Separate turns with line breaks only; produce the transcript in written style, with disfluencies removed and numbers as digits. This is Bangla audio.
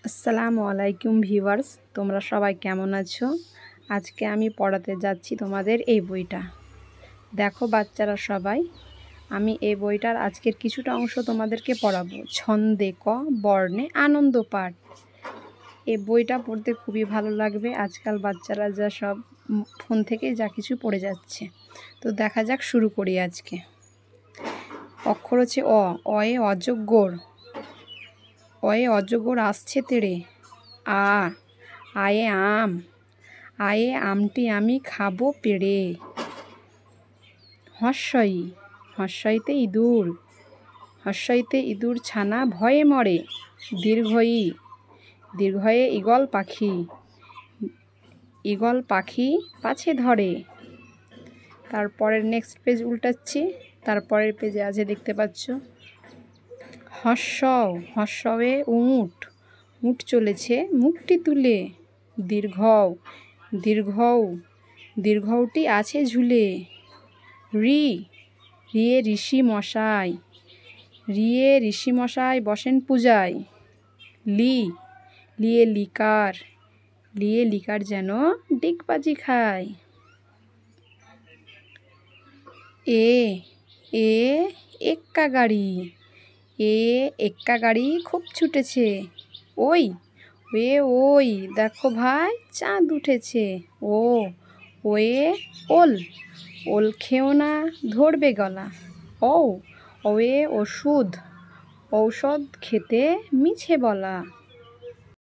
আসসালামু আলাইকুম ভিউয়ার্স, তোমরা সবাই কেমন আছো? আজকে আমি পড়াতে যাচ্ছি তোমাদের এই বইটা। দেখো বাচ্চারা সবাই, আমি এই বইটার আজকের কিছুটা অংশ তোমাদেরকে পড়াবো। ছন্দে ক বর্ণে আনন্দ পাঠ। এই বইটা পড়তে খুবই ভালো লাগবে। আজকাল বাচ্চারা যা সব ফোন থেকে যা কিছু পড়ে যাচ্ছে। তো দেখা যাক, শুরু করি আজকে। অক্ষর হচ্ছে অয়ে অজগর। অয়ে অজগর আসছে তেড়ে। আয়ে আম। আয়ে আমটি আমি খাবো পেড়ে। হর্ষই। হর্ষইতে ইঁদুর। হর্ষইতে ইঁদুর ছানা ভয়ে মরে। দীর্ঘই। দীর্ঘয়ে ঈগল পাখি। ঈগল পাখি পাছে ধরে। তারপরের নেক্সট পেজ উল্টাচ্ছি। তারপরের পেজে আছে, দেখতে পাচ্ছ, হর্ষও। হর্ষয়ে উট। উট চলেছে মুখটি তুলে। দীর্ঘও। দীর্ঘৌ। দীর্ঘৌটি আছে ঝুলে। রিয়ে ঋষি মশাই। রিয়ে ঋষি মশাই বসেন পূজায়। লিয়ে লিকার। লিয়ে লিকার যেন ডিগবাজি খায়। এক্কা গাড়ি। এক্কা গাড়ি খুব ছুটেছে। ওই দেখো ভাই, চাঁদ উঠেছে। ওয়ে ওল। ওল খেও না, ধরবে গলা। ওয়ে ওষুধ। ঔষধ খেতে মিছে বলা।